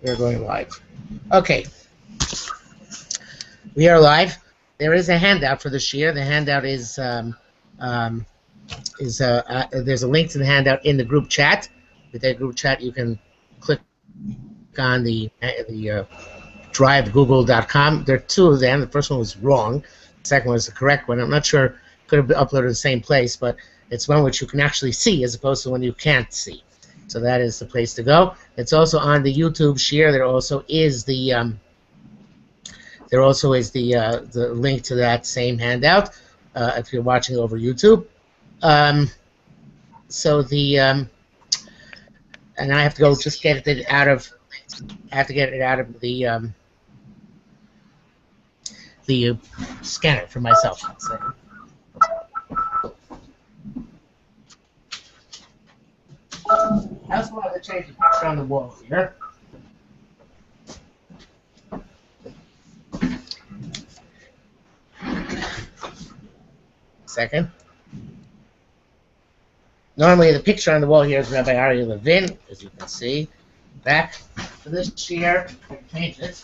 We're going live. Okay. We are live. There is a handout for the shiur. The handout is there's a link to the handout in the group chat. With that group chat, you can click on the drivegoogle.com. There are two of them. The first one was wrong. The second one is the correct one. I'm not sure. Could have been uploaded to the same place, but it's one which you can actually see as opposed to one you can't see. So that is the place to go. It's also on the YouTube shiur. There also is the link to that same handout if you're watching over YouTube. And I have to go just get it out of. I have to get it out of the scanner for myself. So. I also wanted to change the picture on the wall here. Second. Normally the picture on the wall here is Rabbi Aryeh Levin, as you can see. Back for this year, I changed it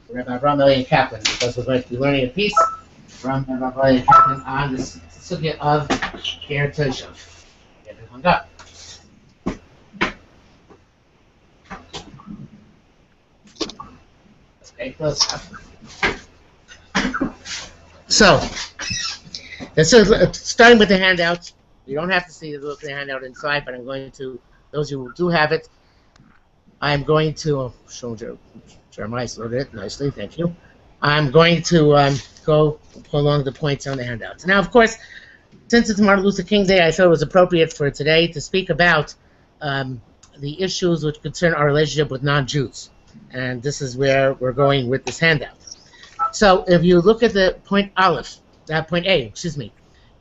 to Rabbi MLK Kaplan because we're going to be learning a piece from Rabbi MLK Kaplan on the sugya of Ger Toshav. Get it hung up. Okay, close up. So, starting with the handouts. You don't have to see the look of the handout inside, but I'm going to, those who do have it, I'm going to, show Jeremiah's loaded it nicely, thank you. I'm going to go along the points on the handouts. Now, of course, since it's Martin Luther King Day, I thought it was appropriate for today to speak about the issues which concern our relationship with non-Jews. And this is where we're going with this handout. So, if you look at the point point A,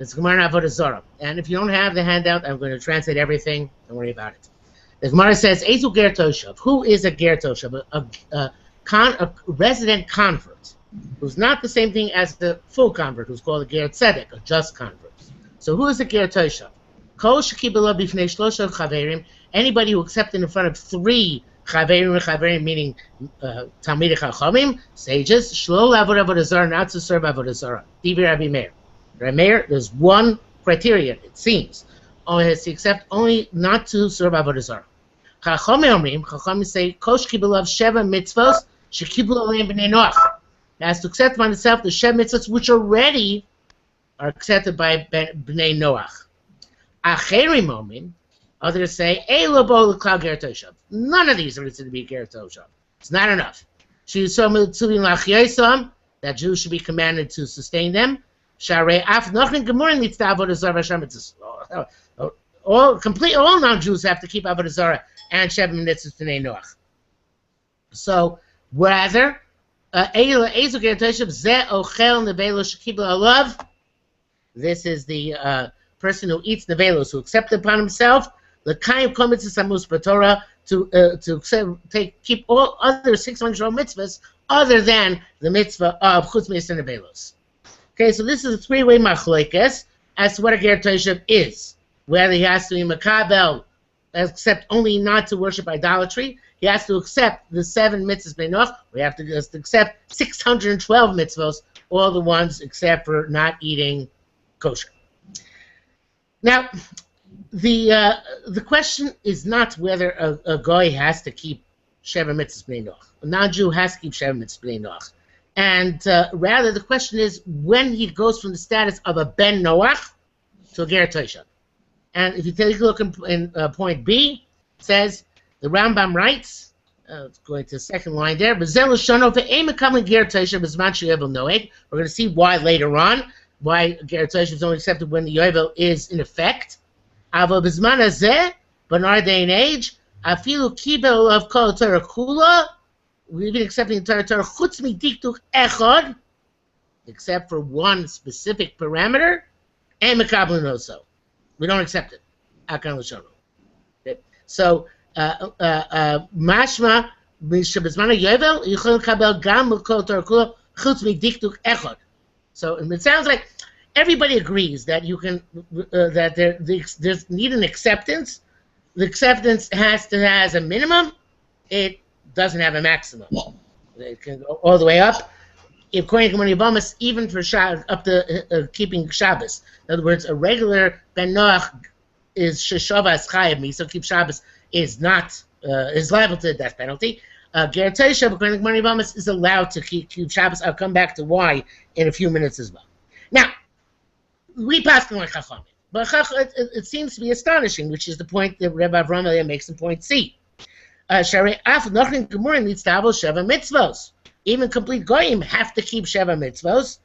it's Gemara Avodah Zarah. And if you don't have the handout, I'm going to translate everything. Don't worry about it. The Gemara says, Ezu Ger Toshav. Who is a Ger Toshav? A resident convert, who's not the same thing as the full convert, who's called a Ger Tzedek, a just convert. So who is a Ger Toshav? Kol shekibela bifnei shlosha chaverim. Anybody who accepted in front of three chaverim, meaning Talmidei Chachamim, sages, shlo lavod avodah zarah, not to serve avodah zarah. Divrei Rabbi Meir. Rabbi Meir, there's one criterion, it seems. Only has to accept only not to serve avodah zarah. Chachamim say, Kosh kibulav sheva mitzvos, shekibul aleim b'nei Noach. Has to accept upon itself the sheva mitzvos which already are accepted by b'nei Noach. Acherim omin, others say, Eilo bo l'klal ger toshav. None of these are considered to be ger toshav. It's not enough. That Jews should be commanded to sustain them. All non-Jews have to keep avodah zarah and sheva mitzvos b'nei Noach. So rather, this is the person who eats nevelos, who accepted upon himself to keep all other 600 mitzvahs other than the mitzvah of chutz mitzvah nevelos. Okay, so this is a three-way machlokes as to what a ger toshav is. Whether he has to be makabel, accept only not to worship idolatry, he has to accept the 7 mitzvahs b'nei Noach, or he has to just accept 612 mitzvahs, all the ones except for not eating kosher. Now, the question is not whether a goy has to keep sheva mitzvahs b'nei Noach. A non-Jew has to keep sheva mitzvahs b'nei Noach. And rather, the question is when he goes from the status of a ben Noach to a ger toshav. And if you take a look in point B, it says, the Rambam writes, going to the second line there, we're going to see why later on, why ger toshav is only accepted when the yovel is in effect. But in our day and age, we've been accepting the Torah chutz midiktuk echad, except for one specific parameter, and mekabelin also. We don't accept it. Akan l'shono. So, mashma b'shebizman yovel yichol kabel gam l'kol Torah kula chutz midiktuk echad. So it sounds like everybody agrees that you can that there's need an acceptance. The acceptance has a minimum. It doesn't have a maximum. It can go all the way up. According to Yavamas, even for up to keeping Shabbos. In other words, a regular Ben Noach is Sheshavas Chayav, so keep Shabbos is not is liable to the death penalty. Ger Toshav, according to Yavamas, is allowed to keep Shabbos. I'll come back to why in a few minutes as well. Now, we pass on Chachamim, but it seems to be astonishing, which is the point that Rebbe Avraham Eliyahu makes in point C. Sharei af nochrin gemurin litztabel sheva mitzvos. Even complete goyim have to keep sheva mitzvos.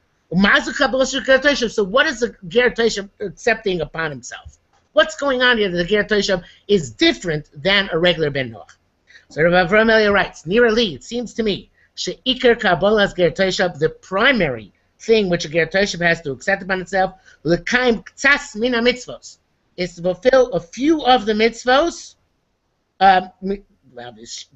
So what is the ger toshav accepting upon himself? What's going on here that the ger toshav is different than a regular ben noach? So Rebbe Avraham Eliyahu writes, Nira li, it seems to me, she'ikar kabbalas ger toshav, the primary thing which a ger toshav has to accept upon itself, l'kaim k'tzas mina mitzvos, is to fulfill a few of the mitzvos, the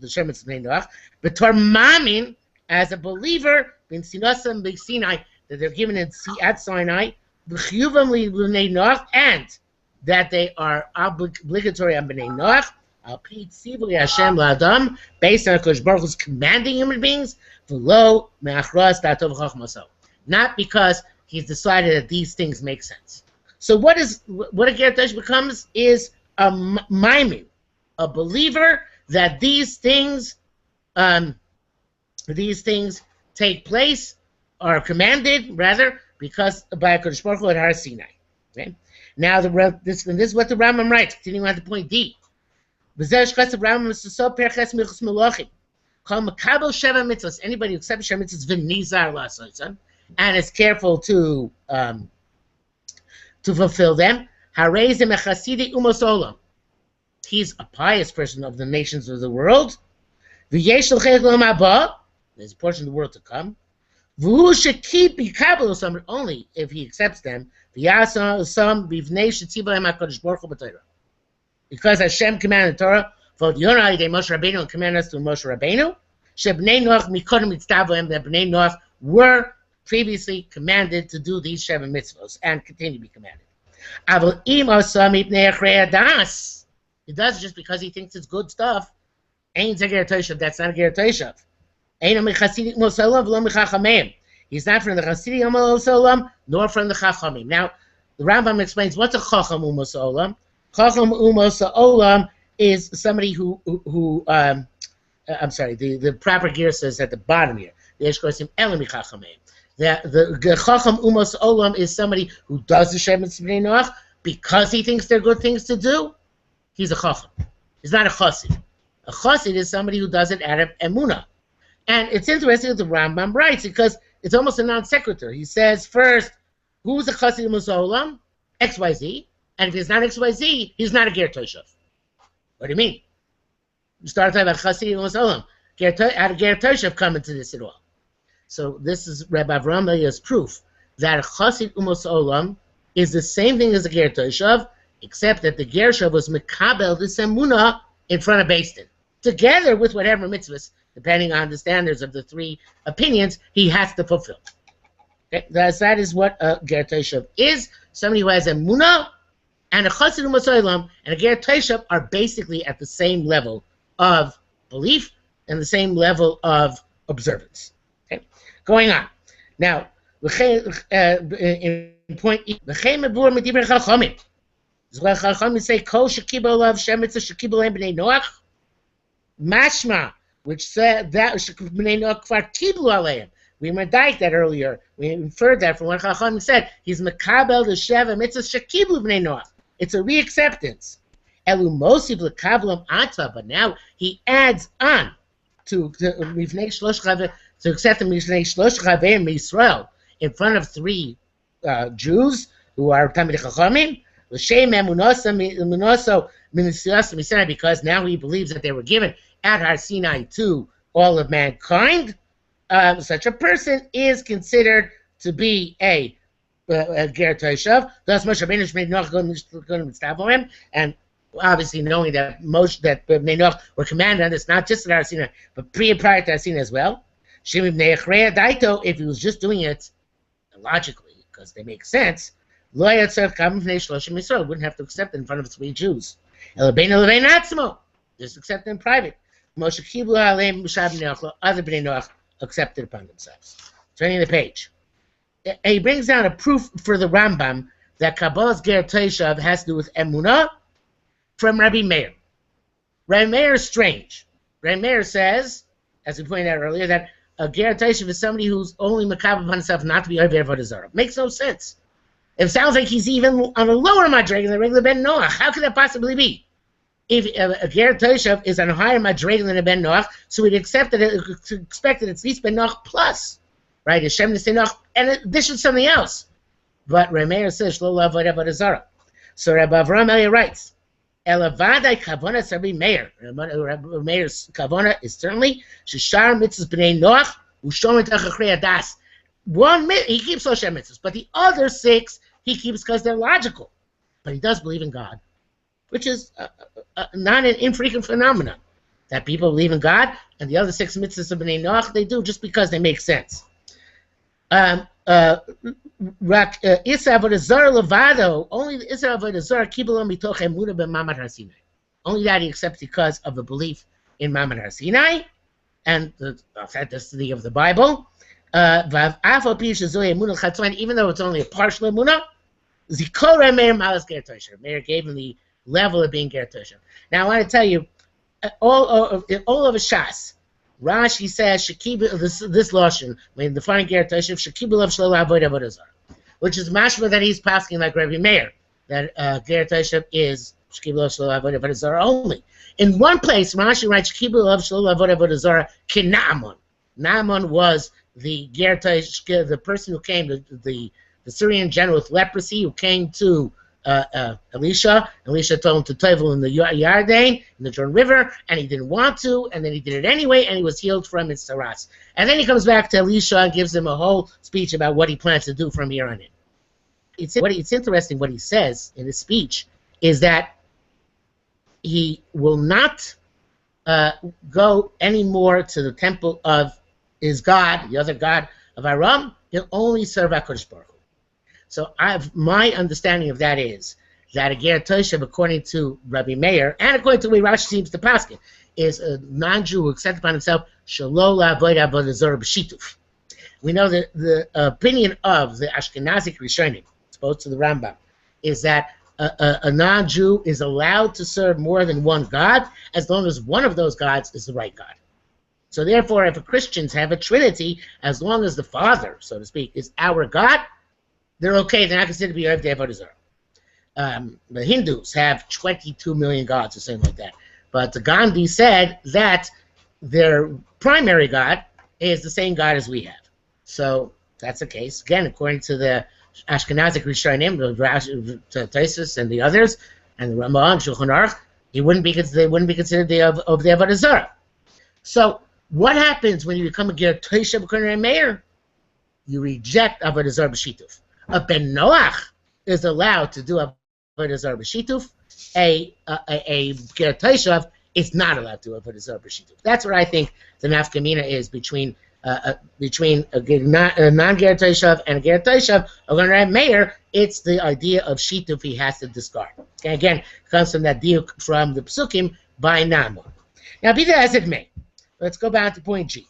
Shemitz Bnei Noach, b'tor mamin, as a believer, bin sinasam b'Sinai, that they're given at Sinai, b'chiyuvam Bnei Noach, and that they are obligatory on Bnei Noach, al pi tzivui Hashem la'adam, based on HaKadosh Baruch Hu's commanding human beings, v'lo me'achras da'atov chachmaso, not because he's decided that these things make sense. So what a ger toshav becomes is a maimin, a believer that these things take place, are commanded rather, because by HaKadosh Baruch Hu at Har Sinai. Okay? Now this is what the Rambam writes. Continuing on to point D. Anybody who accepts Sheva mitzvahs v'nizar la'asotzon, and is careful to fulfill them. He's a pious person of the nations of the world. There's a portion of the world to come. Only if he accepts them. Because Hashem commanded Torah, and commanded us through Moshe Rabbeinu, that Bnei Noach were previously commanded to do these Sheva mitzvos and continue to be commanded. He does it just because he thinks it's good stuff. Ain't a ger toshav. That's not a ger toshav. He's not from the Chasidim Umas Olam nor from the Chachamim. Now, the Rambam explains what's a Chacham Umas Olam. Chacham Umas Olam is somebody who I'm sorry, the proper gear says at the bottom here. The Eshkosim Elami Chachamim. The Chacham Umas Olam is somebody who does the Shemitz Bnei Noach because he thinks they're good things to do. He's a Chacham. He's not a Chassid. A Chassid is somebody who does it out of Emunah. And it's interesting that the Rambam writes because it's almost a non sequitur. He says first, who's a Chassid Umas Olam? XYZ. And if he's not XYZ, he's not a ger toshav. What do you mean? You start talking about Chassid Umas Olam. How did ger toshav come into this at all? So this is Rabbi Avraham Eliyahu's proof that a Chassid Umas Olam is the same thing as a ger toshav, except that the ger toshav was mekabel the emunah in front of Beis Din, together with whatever mitzvahs, depending on the standards of the three opinions, he has to fulfill. Okay? That is what a ger toshav is. Somebody who has emunah, and a Chassid Umas Olam and a ger toshav are basically at the same level of belief and the same level of observance. Okay? Going on. Now, in point E, Chachamim say, Kol shekibel olav shemitza shekibel em b'nei Noach, mashma, which said that b'nei Noach kvar kiblu aleim. We medayik that earlier. We inferred that from what Chachamim said. He's mekabel the sheva mitzvah shekiblu b'nei Noach. It's a reacceptance. Elu mosiv lekavlam ata, but now he adds on to accept the mifnei shlosh chaveim Yisrael in front of three Jews who are Talmidei Chachamim. Because now he believes that they were given at Har Sinai to all of mankind. Such a person is considered to be a ger toshav. Thus, Moshe Rabbeinu made Noach going to stop him, and obviously knowing that that Bnei Noach were commanded on this, not just at Har Sinai, but prior to Har Sinai as well. If he was just doing it logically, because they make sense, wouldn't have to accept it in front of three Jews. Just accept it in private. Moshe Kiblu Aleim B'Shab B'nei other B'nei Noach accepted upon themselves. Turning the page. He brings down a proof for the Rambam that Kabbalah's Ger Toshav has to do with Emunah from Rabbi Meir. Rabbi Meir is strange. Rabbi Meir says, as we pointed out earlier, that a Ger Toshav is somebody who's only makabel upon himself not to be Oivei Avodah Zarah. Makes no sense. It sounds like he's even on a lower madrega than the regular Ben Noach. How could that possibly be? If a Ger Toshav is on a higher madrega than a Ben Noach, so we'd expect that it's at least Ben Noach plus, right? Hashem Noach, and this is something else. But Rameir says Shlo Avodah Avodah Zarah. So Rabbi Avraham Elia writes, Elavadai Kavona Rabbi Meir. Rabbi Meir's Kavona is certainly Shishar Mitzvahs B'nei Noach Ushom Etach Das. One he keeps Osher Mitzvahs, but the other 6 he keeps because they're logical. But he does believe in God, which is not an infrequent phenomenon. That people believe in God, and the other 6 mitzvahs of B'nai Noach, they do just because they make sense. Only the Isra Avodah Zarah Levado, only the Isra Avodah Zarah Kibalon Mitoch Emunah B'Mamad Har Sinai. Only that he accepts because of the belief in Mamad Har Sinai, and the authenticity of the Bible. Even though it's only a partial Emunah, Zikor Meir Malas Ger Toshav. Meir gave him the level of being Ger Toshav. Now I want to tell you, all over Shas, Rashi says this lashon, when defining Ger Toshav, Shekibul of Shlo Avodah Avodah Zarah, which is mashma that he's passing like Rabbi Meir, that Ger Toshav is Shekibul of Shlo Avodah Avodah Zarah only. In one place, Rashi writes Shekibul of Shlo Avodah Avodah Zarah Naaman. Naaman was the Ger Toshav, the person who came, the Syrian general with leprosy who came to Elisha. Elisha told him to tevel in the Yarden, in the Jordan River, and he didn't want to, and then he did it anyway, and he was healed from his saras. And then he comes back to Elisha and gives him a whole speech about what he plans to do from here on in. It's interesting what he says in his speech is that he will not go anymore to the temple of his God, the other God of Aram. He'll only serve HaKadosh Baruch Hu. So my understanding of that is that a Ger Toshav, according to Rabbi Meir, and according to the way Rashi seems to paskin, is a non-Jew who accepts upon himself Shelo La'avodah Avodah Zarah B'Shituf. We know that the opinion of the Ashkenazic Rishonim, opposed to the Rambam, is that a non-Jew is allowed to serve more than one God as long as one of those gods is the right God. So therefore, if Christians have a trinity, as long as the Father, so to speak, is our God, they're okay. They're not considered to be Oivei Avodah Zarah. The Hindus have 22 million gods or something like that. But Gandhi said that their primary God is the same God as we have. So that's the case. Again, according to the Ashkenazic Rishonim, the Taisus and the others, and the Ramah and Shulchan Aruch, they wouldn't be considered the Avodah Zarah. So what happens when you become a Ger Toshav according to Meir? You reject Avodah Zarah B'Shituf. A Ben Noach is allowed to do Avodah Zarah B'Shituf. A Ger Toshav is not allowed to do Avodah Zarah B'Shituf. That's what I think the nafkamina is between a non-Ger Toshav and a Ger Toshav. According to Meir, it's the idea of Shituf he has to discard. Okay, again, it comes from that diuk from the Psukim by Naaman. Now, be that as it may, let's go back to point G.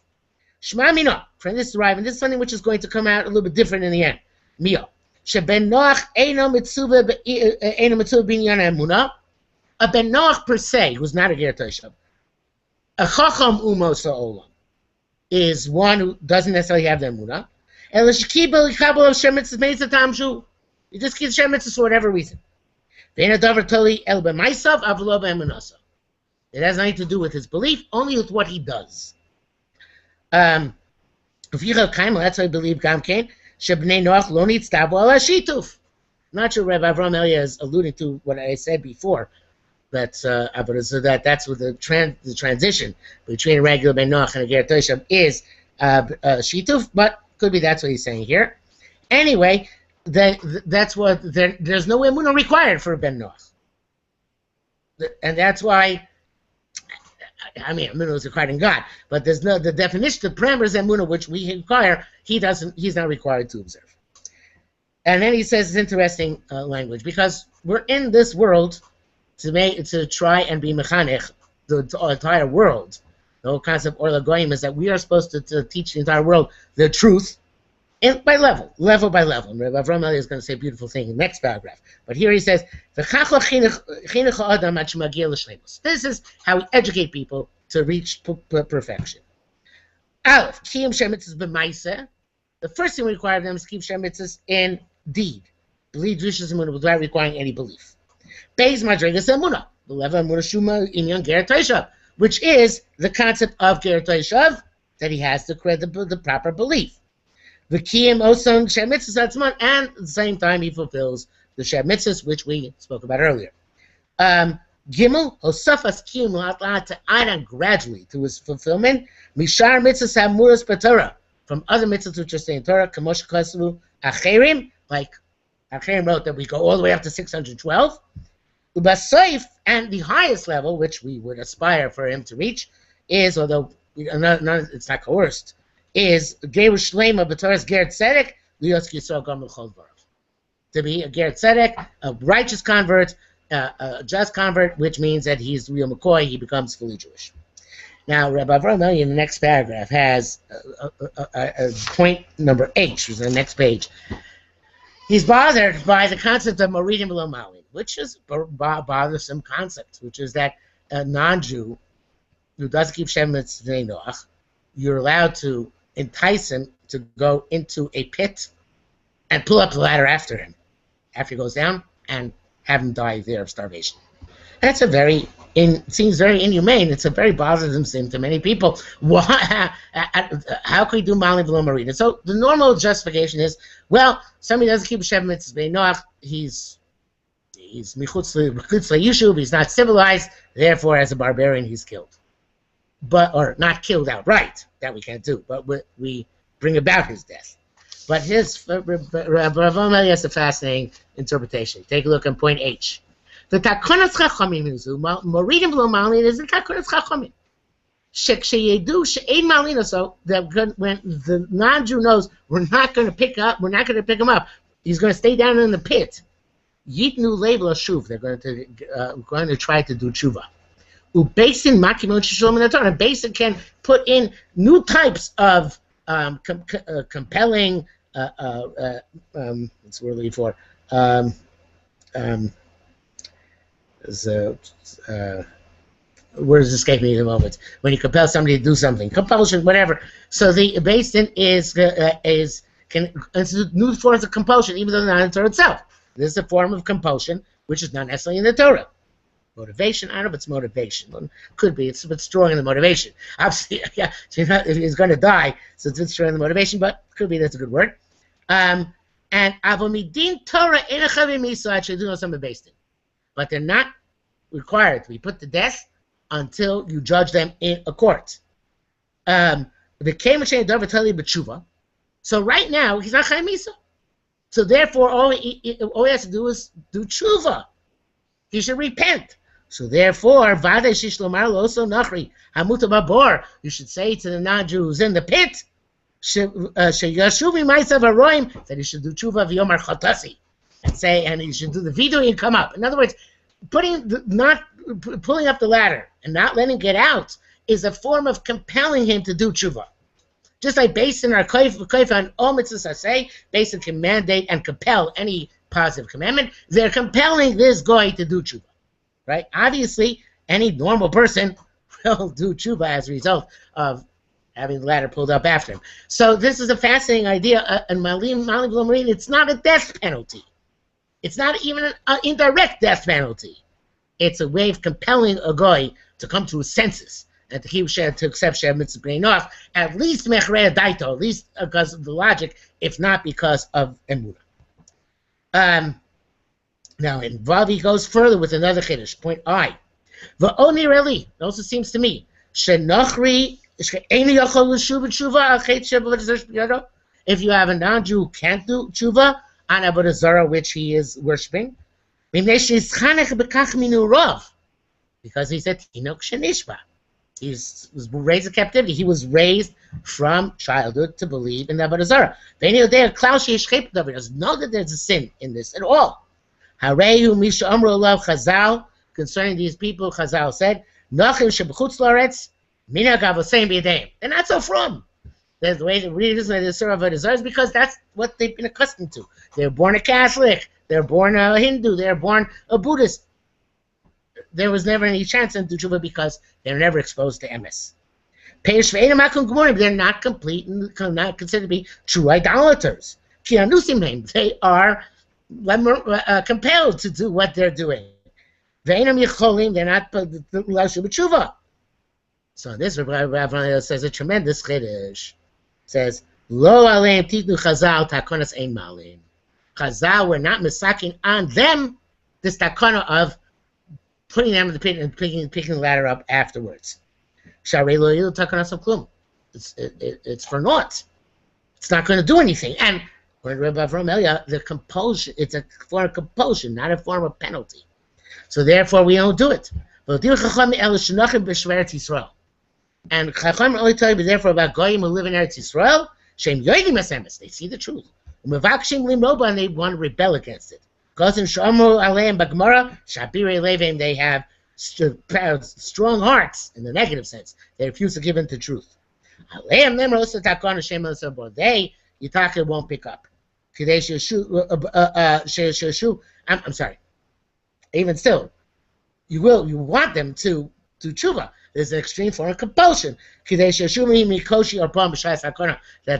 Shema Mina, from this derive, and this is something which is going to come out a little bit different in the end. Mio. Sheben Noach eino mitzuvah b'inyana emunah. A Ben Noach per se, who's not a Ger Toshav, a Chacham umos ha'olam, is one who doesn't necessarily have the emunah. El shekibel yikabel of Shem mitzvahs meitz hatam shu. He just keeps Shem mitzvahs for whatever reason. Ve'ena davar toli el b'maisav avlo b'emunasa. It has nothing to do with his belief, only with what he does. That's why I believe Gamkein. Shebnei Noach lo nitztavu ala shituf. Not sure Rabbi Avraham Elia is alluding to what I said before, but that's what the transition between a regular Ben Noach and a Ger Toshav is shituf, but could be that's what he's saying here. Anyway, that's what there's no emunah required for a Ben Noach, and that's why. I mean, emunah is required in God, but there's no the definition, the parameters of emunah which we require. He's not required to observe. And then he says it's interesting language because we're in this world to try and be mechanech the entire world The whole concept or Goyim is that we are supposed to teach the entire world the truth, and by level by level. And Rabbi Avraham Eli is going to say a beautiful thing in the next paragraph. But here he says, this is how we educate people to reach perfection. Aleph, Kiyum Shemitzvahs b'maiseh. The first thing we require of them is keep Shemitzvahs in deed. Believe Rishus Emunah without requiring any belief. Beis Madregas Emunah. The level of Emunah Shuma Inyan Ger Toshav, which is the concept of Ger Toshav, that he has the proper belief. The Kiyum Oson Shemitzvahs Atzman, and at the same time he fulfills the Shemitzvahs, which we spoke about earlier. Gimel Hosafas Kiyum Lat to add on gradually to his fulfillment. Mishar Mitzvahs Hamuras B'Torah, from other mitzvahs which are saying Torah, Kamosh Kasu Acherim, like Acherim wrote that we go all the way up to 612. Ubasoif, and the highest level, which we would aspire for him to reach, is, although it's not coerced, is Gerush Shlema B'Torah's Ger Tzedek Lios Yisrael Gam L'Chol Dvarav. To be a Ger Tzedek, a righteous convert, a just convert, which means that he's real McCoy, he becomes fully Jewish. Now, Rabbi Avraham Eli in the next paragraph has a point number 8, which is on the next page. He's bothered by the concept of Moridim Below Malin, which is a bothersome concept, which is that a non-Jew who doesn't keep Shem Mitzvah Noach, you're allowed to entice him to go into a pit and pull up the ladder after him, after he goes down, and have him die there of starvation. That's seems very inhumane. It's a very bothersome sin to many people. How can we do Malin Below Marina? So the normal justification is, well, somebody doesn't keep Shem Mitzvah Noach, he's Michutz Yishuv, he's not civilized, therefore as a barbarian he's killed. Or not killed outright, that we can't do, but we bring about his death. But Rav Avraham has a fascinating interpretation. Take a look on point H. The Takonas Chachamim is Moridim Below Malin is the Takonas Chachamim. Sheksheyedu she'ein malin, so that when the non-Jew knows we're not going to pick him up, he's going to stay down in the pit. Yitnu label shuv, they're going to try to do tshuva. Ubesin makimon shishom in the Torah. Besin can put in new types of compelling. What's we're looking for? Words escape me at the moment. When you compel somebody to do something, compulsion, whatever. So the basin can institute new forms of compulsion, even though not in the Torah itself. This is a form of compulsion which is not necessarily in the Torah. Motivation, I don't know if it's motivation. Could be. It's a bit strong in the motivation. Obviously, yeah, if he's going to die, so it's a bit strong in the motivation, but could be that's a good word. And avomidin Torah should do some based in, but they're not required to be put to death until you judge them in a court. So right now he's not Chaim Misa. So therefore, all he has to do is do tshuva. He should repent. So therefore, you should say to the non-Jew who's in the pit, that he should do tshuva v'yomar chatasi, and he should do the vidu and come up. In other words, not pulling up the ladder and not letting him get out is a form of compelling him to do tshuva. Just like based on our kaif on all mitzvahs say, based can mandate and compel any positive commandment, they're compelling this guy to do tshuva. Right? Obviously, any normal person will do tshuva as a result of having the ladder pulled up after him. So this is a fascinating idea. And Malin Below Marina, it's not a death penalty. It's not even an indirect death penalty. It's a way of compelling a guy to come to his senses and to accept Shem Mitzvah Noach, at least Mechrei Daito, at least because of the logic, if not because of Emunah. Now, in Vav, he goes further with another chiddush, point I. V'oni reli, it also seems to me, Shenochri, if you have a non-Jew who can't do tshuva on Avodah Zarah, which he is worshipping, because he's a tinok shenishba. He was raised in captivity. He was raised from childhood to believe in the Avodah Zarah. He doesn't know that there's a sin in this at all. Concerning these people, Chazal said, Mina gavosayim b'yadayim. They're not so from. The way they read this and they serve avodah zarah is because that's what they've been accustomed to. They're born a Catholic. They're born a Hindu. They're born a Buddhist. There was never any chance in tshuva because they're never exposed to MS. They're not complete and not considered to be true idolaters. They are compelled to do what they're doing. They're not tshuva. So this Rabbi says a tremendous chiddush. Says lo aleim titnu chazal takonas ein malim. Chazal were not misaking on them this takona of putting them in the pit and picking the ladder up afterwards. Sharei lo yilu takonas klum. It's for naught. It's not going to do anything. And when Rabbi Avram Elia, the compulsion, it's a form of compulsion, not a form of penalty. So therefore, we don't do it. And Chacham only tell you therefore about goyim who live in Eretz Yisrael. Shem yoidim esemes. They see the truth. Umevakshim limroba, and they want to rebel against it. Gozin shomu aleim bagmara shabirei levim. They have strong hearts in the negative sense. They refuse to give in to truth. Aleim nemros takon Hashem osabor. They Yitaka won't pick up. I'm sorry. Even still, you want them to do tshuva. There's an extreme form of compulsion. That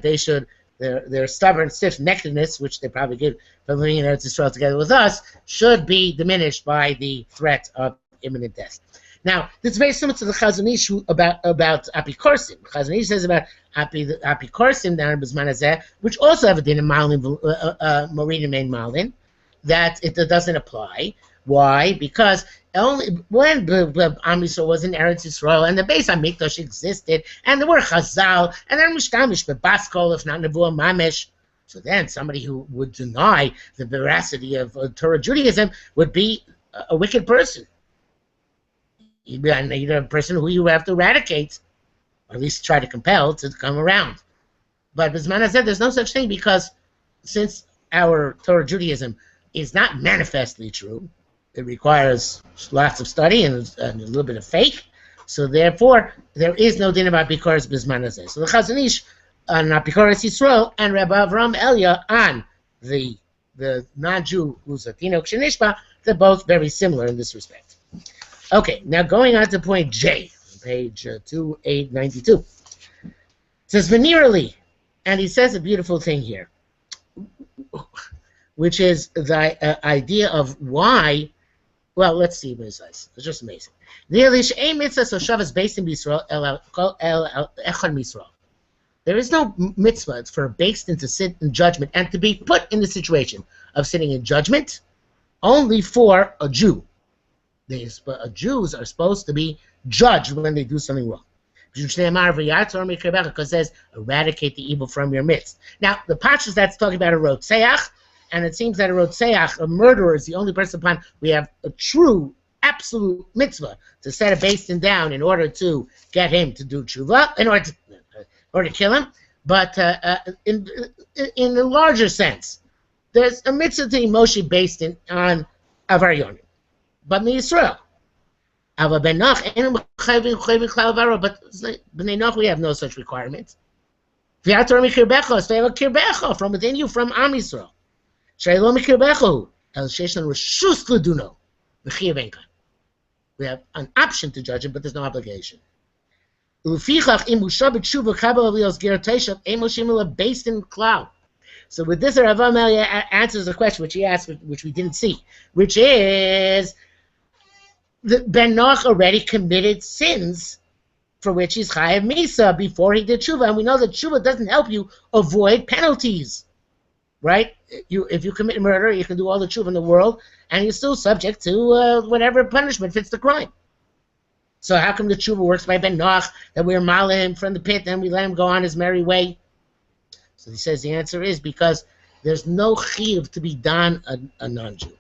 they should, their stubborn, stiff-neckedness, which they probably get from living in Eretz Yisrael together with us, should be diminished by the threat of imminent death. Now, this is very similar to the Chazon Ish about Apikorsim. Chazon Ish says about Apikorsim down in Bizman Hazeh, which also have a din of Malin, Morin Main Malin, that it doesn't apply. Why? Because only when Am Yisrael was in Eretz Yisrael and the Beis HaMikdash existed and there were Chazal and then Mishtamish Bebaskol, if not Nevuah Mamesh. So then somebody who would deny the veracity of Torah Judaism would be a wicked person. You'd be a person who you have to eradicate, or at least try to compel to come around. But Bizman Hazeh, there's no such thing because since our Torah Judaism is not manifestly true, it requires lots of study and a little bit of faith. So therefore, there is no din about Bikoros Bizman Hazeh. So the Chazon Ish on Bikoros Yisrael and Rabbi Avram Elia on the non-Jew who's a Tinok Shenishba, they're both very similar in this respect. Okay, now going on to point J, page 2892. It says venerally, and he says a beautiful thing here, which is the idea of why. Well, let's see what it says. It's just amazing. There is no mitzvah for a beis din to sit in judgment and to be put in the situation of sitting in judgment only for a Jew. Jews are supposed to be judged when they do something wrong. Because it says, eradicate the evil from your midst. Now, the Pashas that's talking about a rotzeach, and it seems that a rotzeach, a murderer, is the only person upon we have a true, absolute mitzvah to set a beis din down in order to get him to do tshuva, in order to kill him. But in the larger sense, there's a mitzvah to Moshe beis din on Avaryonim. But in Yisrael, but B'nai Noach we have no such requirements. From within you, from Am Yisrael. We have an option to judge him, but there's no obligation. So with this, Rav Amelia answers a question which he asked, which we didn't see, which is Ben Noach already committed sins for which he's chayav misa before he did tshuva, and we know that tshuva doesn't help you avoid penalties, right? If you commit murder, you can do all the tshuva in the world, and you're still subject to whatever punishment fits the crime. So how come the tshuva works by Ben Noach, that we're mala him from the pit and we let him go on his merry way? So he says the answer is because there's no chiyuv to be done a non-Jew.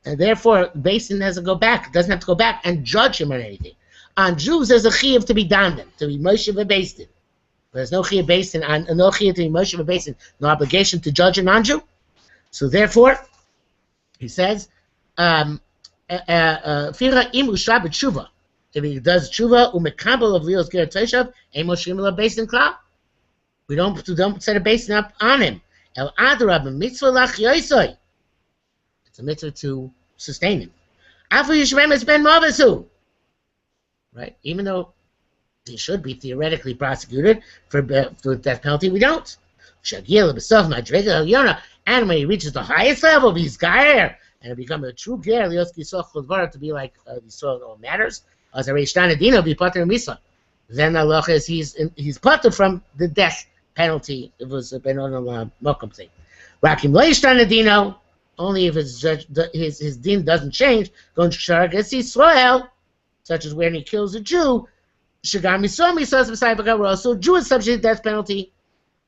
And therefore, beis din doesn't have to go back and judge him on anything. On Jews, there's a chiyuv to be done them, to be Moshe beis din. There's no chiyuv beis din, no chiyuv to be Moshe beis din, no obligation to judge a non-Jew. So therefore, he says, Fira im ushra b'tshuva. If he does tshuva, umekabel of lios ger toshav, emo shimla basin klal. We don't set a basin up on him. El adrab mitzvah lach yoisoi. It's a mitzvah to sustain him. Afu yishrem es ben mavasu. Right? Even though he should be theoretically prosecuted for death penalty, we don't. Shagil b'sof madrega inyana. And when he reaches the highest level, he's gayer, and become a true ger lioski soch chudvar, to be like the soil all matters. As a reishtana dino be pater misla. Then Allah is he's pater from the death penalty. It was a ben olam mokum thing. Rakim leishtana dino, only if his din doesn't change. Going to shargas Yisrael, such as when he kills a Jew. Shagam misomi says beside Bagawra, so Jew is subject to death penalty.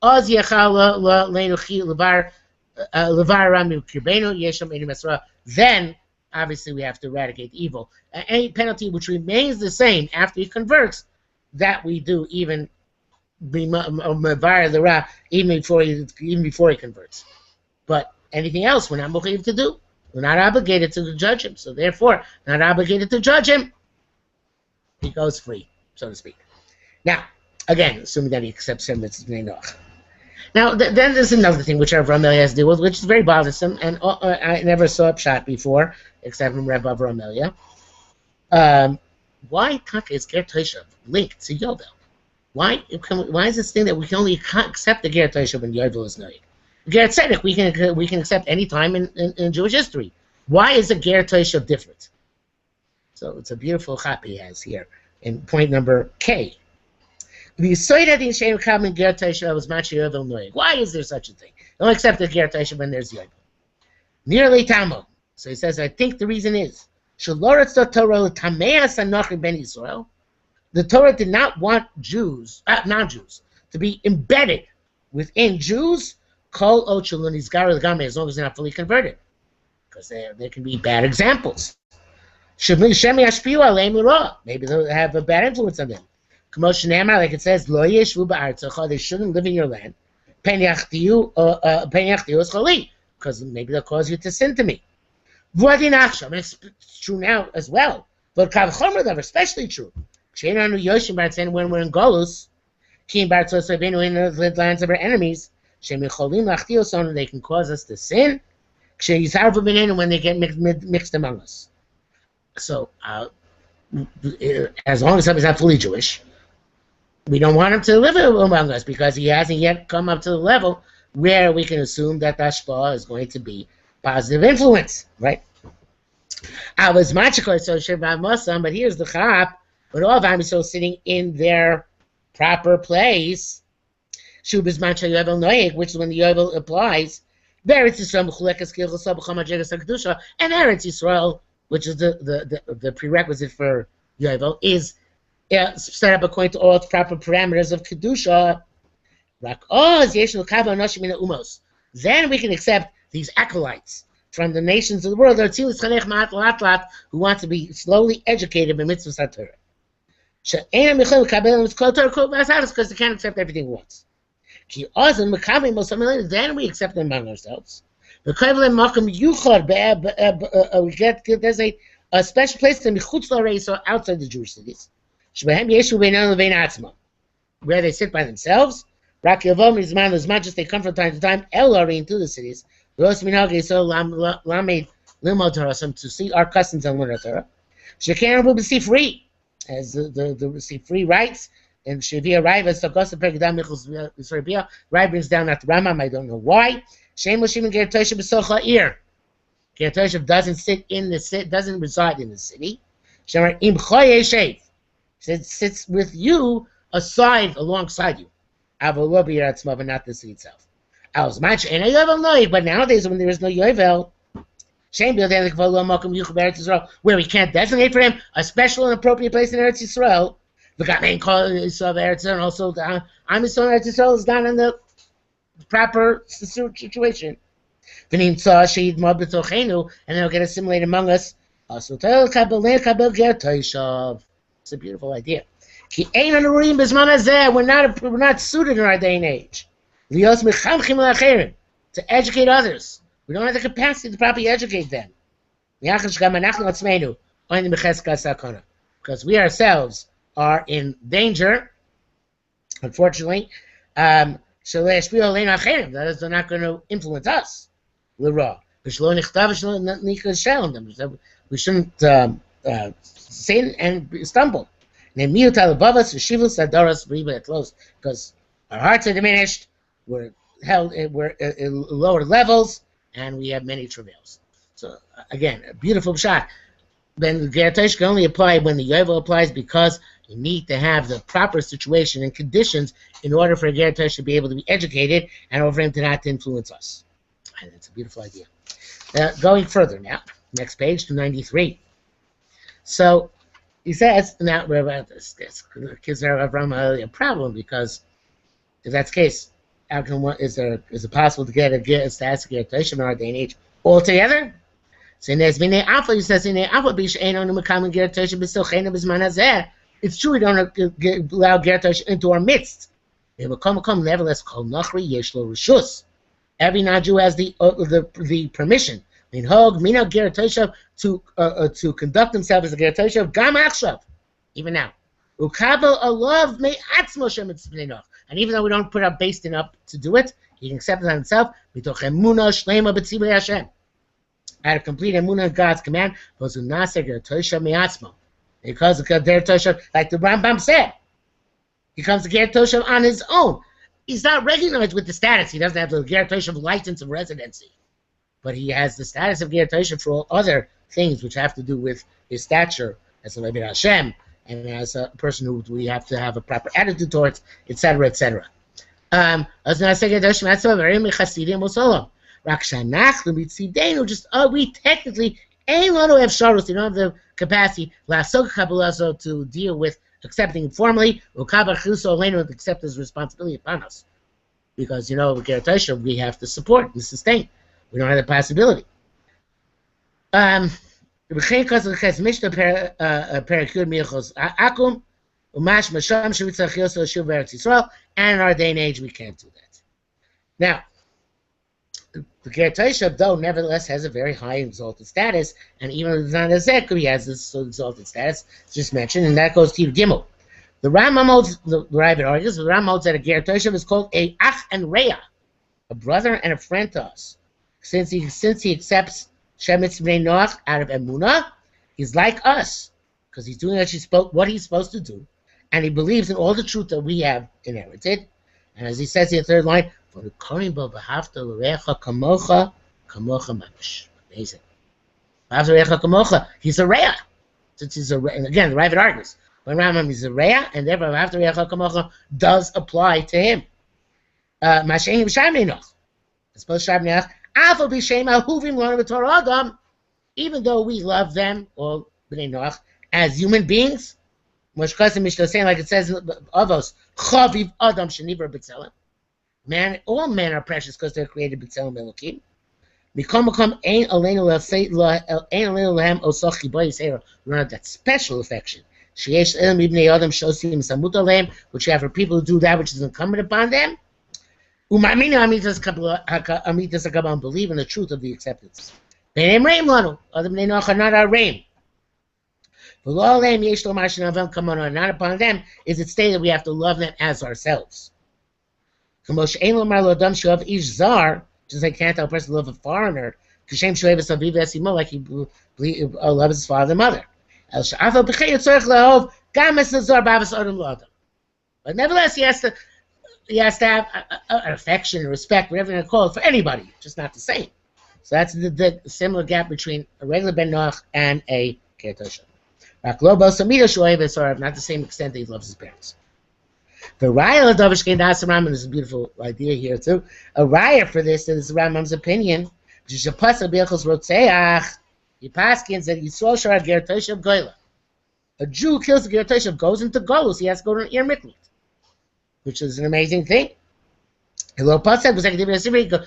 Oz yechal leinuchi levar ramu kirbenu yesham eni mesra. Then obviously we have to eradicate evil. Any penalty which remains the same after he converts, that we do even mevar the ra even before he converts. But anything else we're not mochayiv to do. We're not obligated to judge him. So therefore, not obligated to judge him. He goes free, so to speak. Now, again, assuming that he accepts him, it's Bnei Noach. Now, then there's another thing which Avram Elia has to deal with, which is very bothersome, and I never saw it shot before, except from Reb Avram Elia. Why is Ger Toshav linked to Yovel? Why is this thing that we can only accept the Ger Toshav when Yovel is Noach? Ger Tzedek we can accept any time in Jewish history. Why is the Ger Toshav different? So it's a beautiful chap he has here in point number K. Why is there such a thing? Don't accept the Ger Toshav when there's Yovel. Nearly Tamo. So he says, I think the reason is the Torah did not want non-Jews, to be embedded within Jews, as long as they're not fully converted. Because there can be bad examples. Maybe they'll have a bad influence on them. Like it says, they shouldn't live in your land. Because maybe they'll cause you to sin to me. It's true now as well. But especially true. When we're in Golus, in the lands of our enemies, they can cause us to sin when they get mixed among us. So, as long as somebody's not fully Jewish, we don't want him to live among us because he hasn't yet come up to the level where we can assume that the Ashpa is going to be positive influence, right? I was machikor so Shabbat Musam, but here's the chap, but all of them so sitting in their proper place. Shubas Mancha Yovel Noeg, which is when the Yovel applies. Eretz Yisrael Mechulekes Kilchos B'Chama Jegas HaKedusha, and Eretz Yisrael, which is the prerequisite for Yovel, is set up according to all its proper parameters of Kedusha. Then we can accept these acolytes from the nations of the world who want to be slowly educated in mitzvah Torah. Because they can't accept everything at once. Then we accept them among ourselves. We there's a special place to so outside the Jewish cities, where they sit by themselves. As much as they come from time to time, into the cities. To see our customs and learn our Torah. Shekan will be free, as the free rights. And Shavia Rai brings down at Ramam. I don't know why. Ger Toshav doesn't sit in the city, doesn't reside in the city. It sits with you, alongside you. But not the city itself. But nowadays, when there is no Yovel, where we can't designate for him a special and appropriate place in Eretz Yisrael, the Gamein called Eretz, and also the Am Yisrael Eretz Yisrael is not in the proper situation. And they'll get assimilated among us. It's a beautiful idea. We're not suited in our day and age to educate others. We don't have the capacity to properly educate them. because we ourselves are in danger, unfortunately. That is, they're not going to influence us. We shouldn't sin and stumble. Because our hearts are diminished, we're held, we're in lower levels, and we have many travails. So again, a beautiful shot. Then the Geratosh can only apply when the Yovel applies, because you need to have the proper situation and conditions in order for a Geratosh to be able to be educated and for him to not influence us. And it's a beautiful idea. Going further now, next page, 293. So he says, now this gives Avram a problem, because if that's the case, how can is it possible to get a status of Geratosh in our day and age altogether? So he says, it's true we don't allow Geratosh into our midst. Nevertheless, every non-Jew has the permission to conduct himself as a Geratosh gam achshav, even now. And even though we don't put our basting up to do it, he can accept it on himself. Out of complete emunah in God's command, because the Geratosh, like the Rambam said, he comes to Geratosh on his own. He's not recognized with the status. He doesn't have the Geratosh license of residency, but he has the status of Geratosh for all other things which have to do with his stature as a Levi Hashem and as a person who we have to have a proper attitude towards, etc., etc. We technically ain't lot of efsharos. You don't have the capacity to deal with accepting formally, accept his responsibility upon us, because with Geratosh we have to support and sustain. We don't have the possibility. And in our day and age we can't do that. Now, the Geratosh, though, nevertheless has a very high exalted status, and even if it's not a Zekur, he has this exalted status just mentioned, and that goes to Gimel. The Rambam holds, the Ravid argues, the Rambam holds that a Geratosh is called a Ach and Reya, a brother and a friend to us. Since he accepts Shemitz Bnei Noach out of Emunah, he's like us, because he's doing what he's supposed to do, and he believes in all the truth that we have inherited. And as he says in the third line, for the Korim bo v'ahavta l'recha kamocha mamish. Amazing. V'ahavta l'recha kamocha. He's a Reya. Since he's and again, the Ravid argues, but Rambam is a Reya, and therefore v'ahavta l'recha kamocha does apply to him. Mashein b'shar bnei Noach. I suppose shar bnei Noach. Afal b'shem ahuvim lanu b'torah adam. Even though we love them, all bnei Noach, as human beings, like it says of us, chaviv adam shenivra b'tzelem. Man, all men are precious because they're created b'tzelem elokim. We don't have that special affection, which you have for people who do that which is incumbent upon them. Believe in the truth of the acceptance. Other bnei Noach are not our reim. Not upon them is it stated we have to love them as ourselves. Just like can't tell a person to love a foreigner, like he loves his father and mother. But nevertheless, he has to have affection and respect, whatever you want to call it, for anybody, just not the same. So that's the similar gap between a regular Ben Noach and a Geratosh. Not the same extent that he loves his parents. The raya of Davishkein Das Rambam is a beautiful idea here too. A raya for this is Rambam's opinion, which is a pasuk b'Ilchos Rotzeach. He paskins that Yisrael shar Geratosh of Goyla. A Jew kills the Geratosh of goes into Golus. He has to go to an Ir Miklat, which is an amazing thing. Hello, pasuk was against the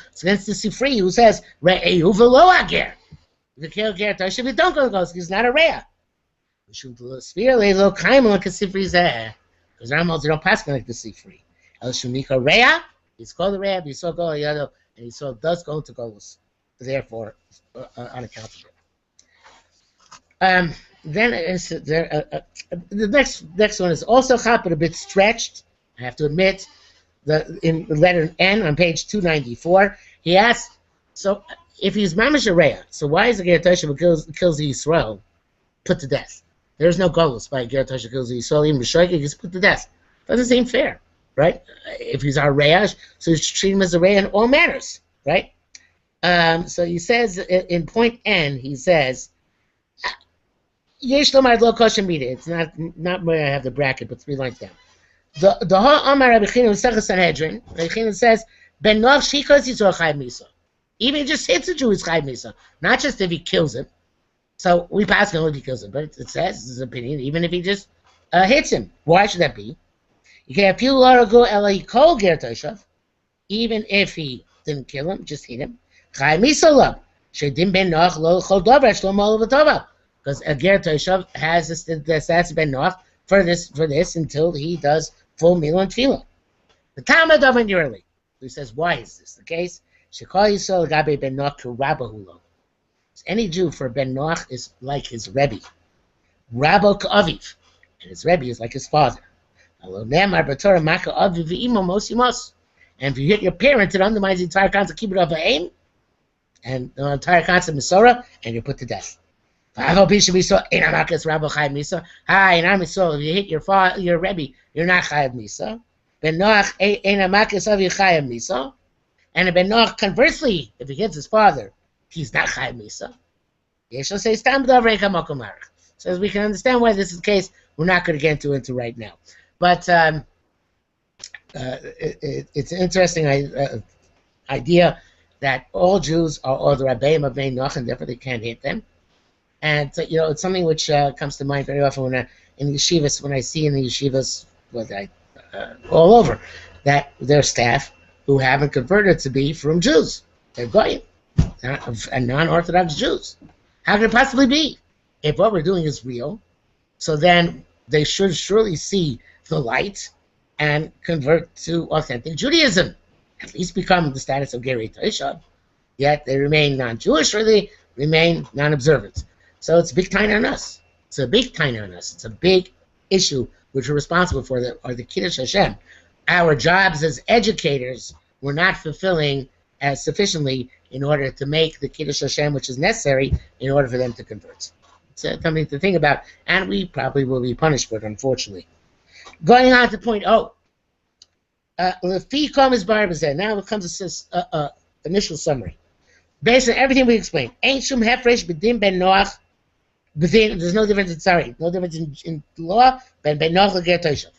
Sifri who says Re'ehu v'lo ager. If you kill Geratosh, if you don't go to Golus, he's not a raya. Because Rambam don't pass like the Sifri. El Shumika Reya, he's called the Reya, but Yisrael Gol Yado, and Yisrael does go into Golus, therefore, on account of it. then the next one is also hot, but a bit stretched. I have to admit, in the letter N on page 294, he asks, so if he's mamash areya, so why is the ger toshav who kills the Yisrael put to death? There's no golus by ger toshav kills the Yisrael, even b'shoigeg, he's put to death. Doesn't seem fair, right? If he's our reya, so you should treat him as a reya in all matters, right? So he says in point N, he says, Yesh lomar lo kosher mida. It's not where I have the bracket, but 3 lines down. The ha amar Rabbi China Masechah Sanhedrin. Rabbi China says ben noach shikos yisrael chayav misa. Even if he just hits a Jew, he's chayav misa. Not just if he kills him. So we pass him if he kills him, but it says his opinion. Even if he just hits him, why should that be? You can have people go elai kol ger toshav. Even if he didn't kill him, just hit him. Chayav misa lo. Shedim ben noach lo chol davar shlomo lo v'tova. Because a ger toshav has the status ben noach for this until he does full meal and tefillah. The Talmud of early. He says, why is this the case? Shekol Yisrael gabe ben noach k'rabahulo. Any Jew for ben noach is like his rebbe, Rabbo k'aviv, and his rebbe is like his father. And if you hit your parent, it undermines the entire concept of kibbutz avayim and the entire concept of Mesorah, and you're put to death. If you hit your rebbe, you're not chayav misa. Ben noach ein amakas avi chayav misa, and ben noach conversely, if he hits his father, he's not chayav misa. Yeshua says stam davrei kamakom arich. So we can understand why this is the case. We're not going to get into right now, but it's an interesting idea that all Jews are the rabbeim of ben noach, and therefore they can't hit them. And it's something which comes to mind very often in the yeshivas, when I see in the yeshivas, all over, that their staff who haven't converted to be from Jews. They're goyim, and non-Orthodox Jews. How could it possibly be? If what we're doing is real, so then they should surely see the light and convert to authentic Judaism. At least become the status of Gerei Toshav. Yet they remain non-Jewish, or they remain non-observant. So it's a big time on us. It's a big time on us. It's a big issue which we're responsible for, are the Kiddush Hashem. Our jobs as educators we're not fulfilling as sufficiently in order to make the Kiddush Hashem, which is necessary in order for them to convert. It's something to think about, and we probably will be punished for it, unfortunately. Going on to point O. Lefi Komis Barbazeh. Now it comes to initial summary. Based on everything we explained, Ein Shum Hefresh B'Din Ben Noach. There's no difference. No difference in law. Ben Noach l'Ger Toshav.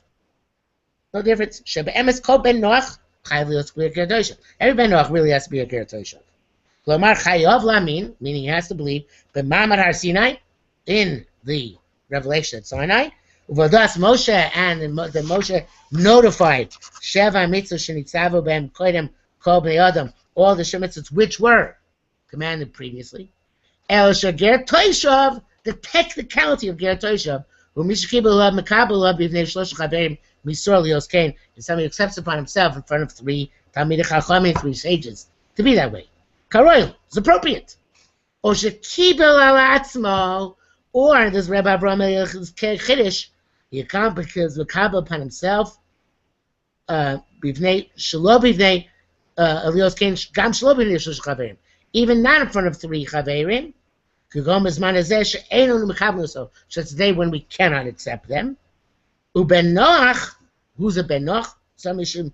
No difference. Shebe'emes Kol Ben Noach Chayav Lios Ger Toshav. Every Ben Noach really has to be a Ger Toshav. Klomar Chayav Lamin, meaning he has to believe. Ben Ma'amad Har Sinai, in the revelation at Sinai. Uvadas Moshe, and the Moshe notified Sheva Mitzvah Shenitzavu Ben Koidem Kol Bnei Adam, all the Shemitzvahs which were commanded previously. El Ger Toshav, the technicality of Ger Toshav, who Mishakibulav Makabulav Bivnei Shlosh Chaverim Misor Lios Kain, is somebody who accepts upon himself in front of 3 Talmidei Chachamim, 3 sages, to be that way. Karoil is appropriate. O Shekibel Al Atzmo, or this Rabbi Avraham Eliach's Chiddush, he accomplished Makabel upon himself, Bivnei Shelo Bivnei Lios Kain, Gam Shelo Bivnei Shlosh Chaverim, even not in front of 3 Chaverim. That's the day when we cannot accept them. Uben Noach, who's a Ben Noach? Somebody didn't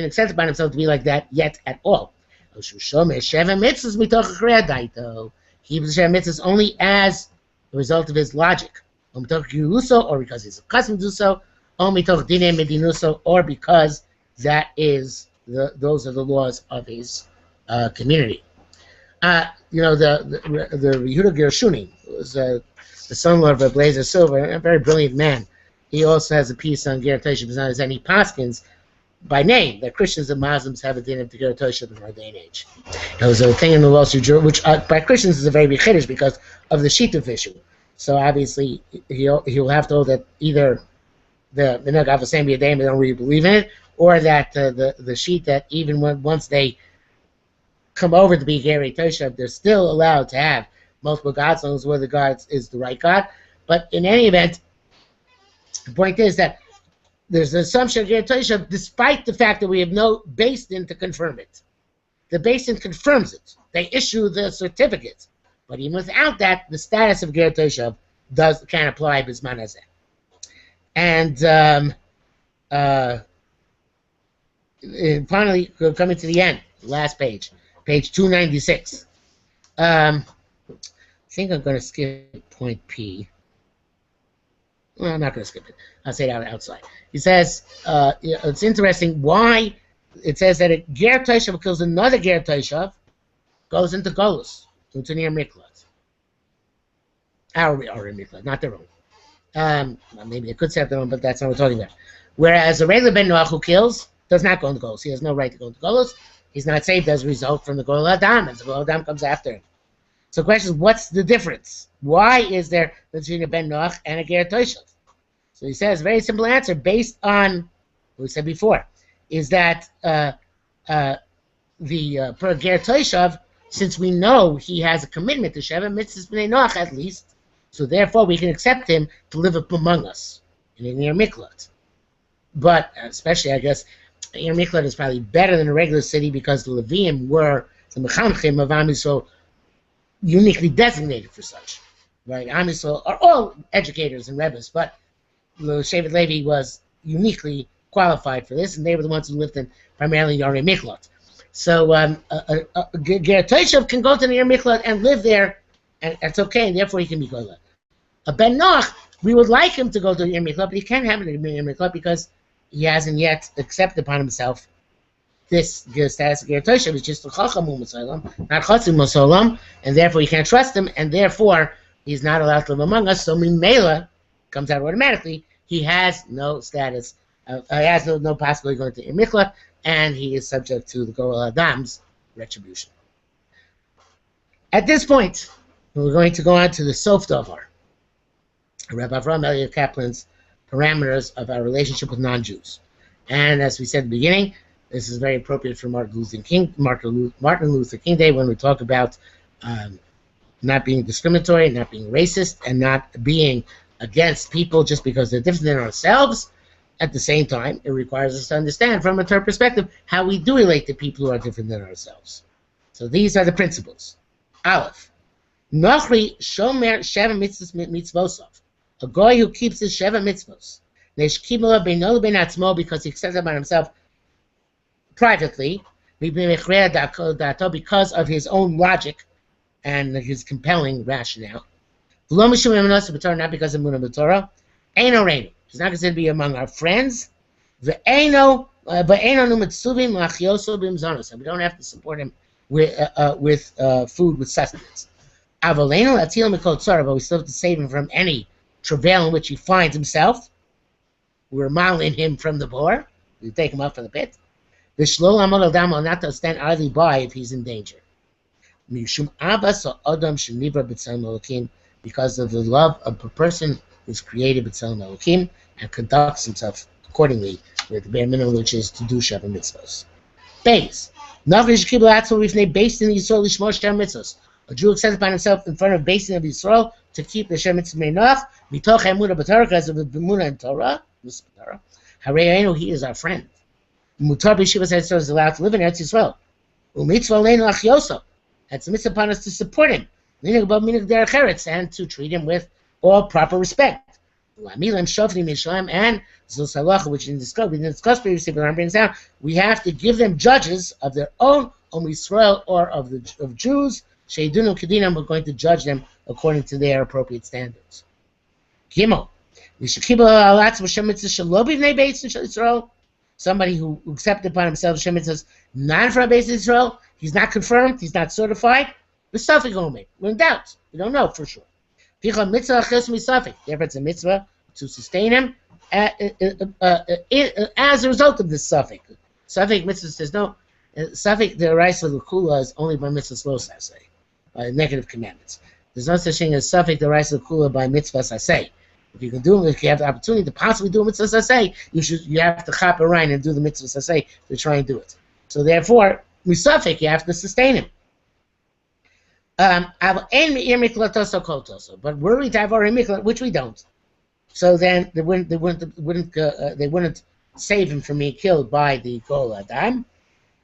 accept it by himself to be like that yet at all. He keeps the mitzvahs only as a result of his logic, or because he's accustomed to do so, or because that is those are the laws of his community. The Yehuda Gershuni was the son-in-law of Blazer Silver, a very brilliant man. He also has a piece on Ger Toshav, and he paskins by name that Christians and Muslims have a din of Ger Toshav in our day and age. There was a thing in the Wall Street Journal, which by Christians is a very big chiddush because of the shituf issue. So obviously he'll have to hold that either the Minhag Avosem B'Yadayim, they don't really believe in it, or that the sheet that even once they come over to be Gerei Toshav, they're still allowed to have multiple gods, as long as one of the gods is the right god. But in any event, the point is that there's an assumption of Gerei Toshav, despite the fact that we have no Beis Din to confirm it. The Beis Din confirms it. They issue the certificate. But even without that, the status of Gerei Toshav can apply Bisman Hazeh. And finally, we're coming to the end, last page 296. I think I'm going to skip point P. Well, I'm not going to skip it. I'll say it outside. He says, it's interesting why it says that a Ger Toshav kills another Ger Toshav, goes into Golus, into near Miklat. Our Miklat, not their own. Maybe they could set their own, but that's not what we're talking about. Whereas a regular Ben Noach who kills does not go into Golus. He has no right to go into Golus. He's not saved as a result from the Gol Adam, as the Gol Adam comes after him. So the question is, what's the difference? Why is there between a Ben Noach and a Ger Toshav? So he says, very simple answer, based on what we said before, is that per Ger Toshav, since we know he has a commitment to Sheva Mitzvahs B'nai Noach at least, so therefore we can accept him to live up among us in a near Miklat. But especially, I guess, near Miklat is probably better than a regular city because the Leviim were the Mechanchim of Am Yisrael, uniquely designated for such. Right? Am Yisrael are all educators and rebbes, but Shevet Levi was uniquely qualified for this, and they were the ones who lived in primarily Yarei Miklat. So Ger Toshav can go to the Yer Miklat and live there, and that's okay, and therefore he can be Gola. A Ben Noach, we would like him to go to the Yer Miklat, but he can't have it in the Yer Miklat because he hasn't yet accepted upon himself this status of Ger Toshav. It's just a Chacham U'Masolam, not Chatzim U'Masolam, and therefore you can't trust him, and therefore he's not allowed to live among us. So Mimela comes out automatically. He has no status. He has no possibility going to Yer Miklat, and he is subject to the Gol Adam's retribution. At this point, we're going to go on to the Sof Davar, Rabbi Avraham Elliott Kaplan's parameters of our relationship with non-Jews. And as we said at the beginning, this is very appropriate for Martin Luther King Day, when we talk about not being discriminatory, not being racist, and not being against people just because they're different than ourselves. At the same time, it requires us to understand from a Torah perspective how we do relate to people who are different than ourselves. So these are the principles. Aleph, Nochri Shomer Sheva Mitzvosov, a guy who keeps his Sheva Mitzvos, Neshkimala Beinol Ben Atzmo, because he accepts them on himself privately, because of his own logic and his compelling rationale. Not because of Munah B'Torah. Eino Reinu. He's not considered to be among our friends. But we don't have to support him with food, with sustenance. But we still have to save him from any travail in which he finds himself. We're modeling him from the bore. We take him up from the pit. Not to stand idly by if he's in danger. Because of the love of a person who's created b'tzelem Elokim and conducts himself accordingly with the bare minimum, which is to do Sheva Mitzvos. Beis. A Jew accepts upon himself in front of Beis Din of Yisrael to keep the Sheva Mitzvah Meinach, mitoch emunah b'Torah, because of the emunah in Torah, Hareinu, he is our friend. Mutar b'Yeshivas Eretz Yisrael is allowed to live in Eretz Yisrael. U'mitzvah aleinu achyoso. It's a mitzvah upon us to support him. And to treat him with all proper respect. And which we discussed previously, but I'm bringing down, we have to give them judges of their own, Israel, or of Jews. Sheidunu Kedinam, we're going to judge them according to their appropriate standards. Gimel. Somebody who accepted upon himself Shem Mitzvahs not for a base Israel, he's not confirmed, he's not certified. The suffix only. We're in doubt. We don't know for sure. Therefore, it's a mitzvah to sustain him as a result of this suffix. Suffix mitzvah says no. Suffix the rice of the kula is only by mitzvah slow say, by negative commandments. There's no such thing as suffix the rice of the kula by mitzvah say. If you can do it, if you have the opportunity to possibly do a mitzvah say, you have to chop a rein and do the mitzvah say to try and do it. So therefore, Musafik, you have to sustain him. But were we to have our miklat, which we don't, so then they wouldn't save him from being killed by the Kol Adam.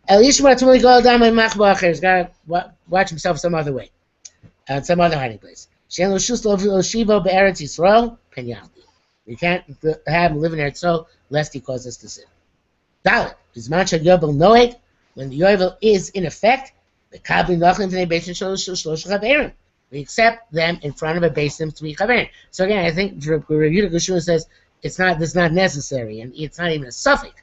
He's got to watch himself some other way, some other hiding place. You can't have him live in Eretz Yisrael lest he causes us to sin. Dalit, when the Yovel is in effect, we accept them in front of a basin to be chaverin. So again, I think Yehuda Geshua says it's not necessary, and it's not even a suffix.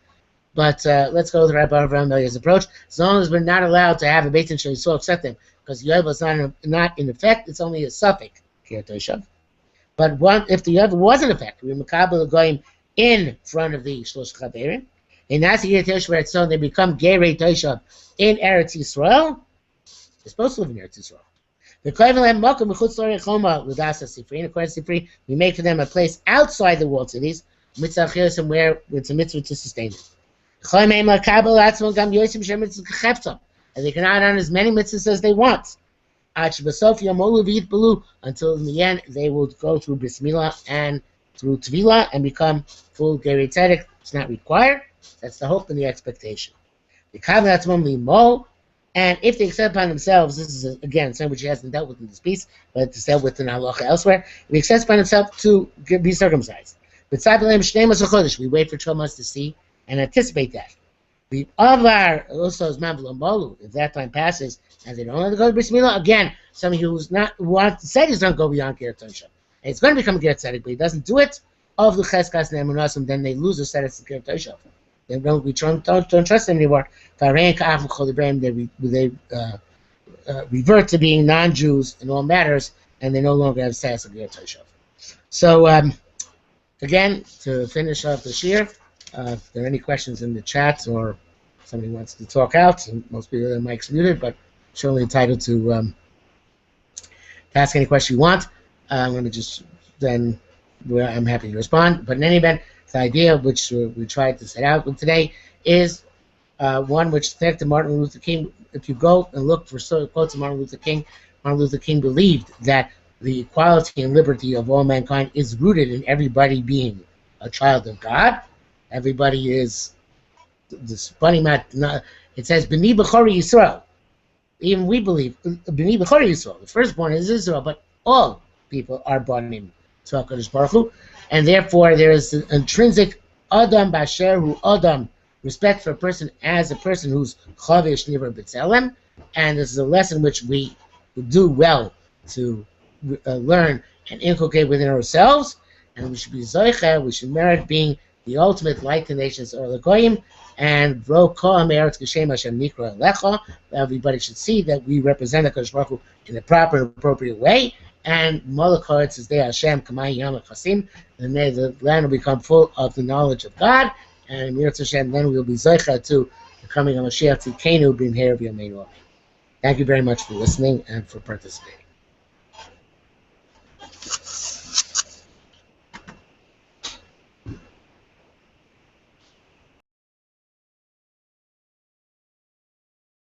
But let's go with Rabbi Avraham Eliazer's approach. As long as we're not allowed to have a basin shel Yisrael accept them, because Yovel is not in effect, it's only a suffix. But if the Yovel was in effect, we makabel goyim in front of the shlosh chaverin, and that's the Eretz so they become gerei toshav in Eretz Yisrael. They're supposed to live in Eretz Yisrael. According to Sifri, we make for them a place outside the walled cities, where it's a mitzvah to sustain them. And they can add on as many mitzvahs as they want. Until in the end they will go through Bris Milah and through Tvila and become full Gerei Tzedek. It's not required. That's the hope and the expectation. And if they accept upon themselves, this is again something which he hasn't dealt with in this piece, but it's dealt with in halacha elsewhere. If he accepts upon himself to be circumcised, we wait for 12 months to see and anticipate that. If that time passes and they don't want to go to Bris Milah, again, somebody who's not said he's not going to go beyond Ger Toshav. It's going to become a Ger Tzedek, but he doesn't do it. Of the Cheskas Ne'emunasum, then they lose the status of Ger Toshav. They don't trust them anymore. They revert to being non-Jews in all matters, and they no longer have status of Ger Toshav. So, again, to finish off the shiur, if there are any questions in the chat or somebody wants to talk out, and most people have their mics muted, but surely entitled to ask any question you want. I'm going to just then, I'm happy to respond. But in any event, the idea which we tried to set out with today is one which thanks to Martin Luther King. If you go and look for quotes of Martin Luther King believed that the equality and liberty of all mankind is rooted in everybody being a child of God. Everybody is this funny mat. It says B'ni B'chori Yisrael. Even we believe B'ni B'chori Yisrael. The firstborn is Israel, but all people are born in HaKadosh Baruch Hu, and therefore there is an intrinsic Adam Basher Hu Adam, respect for a person as a person who's Chavish Nivra B'Tzelem, and this is a lesson which we do well to learn and inculcate within ourselves, and we should be Zoicha, we should merit being the ultimate light to nations or the Goyim, and everybody should see that we represent HaKadosh Baruch Hu in the proper and appropriate way, and Malach Haaretz is there Hashem Kamay Yam Chasim, and may the land will become full of the knowledge of God, and Mirz Hashem, then we will be Zoicha to becoming a Mashiach Tzidkenu B'mher B'yameinu. Thank you very much for listening and for participating.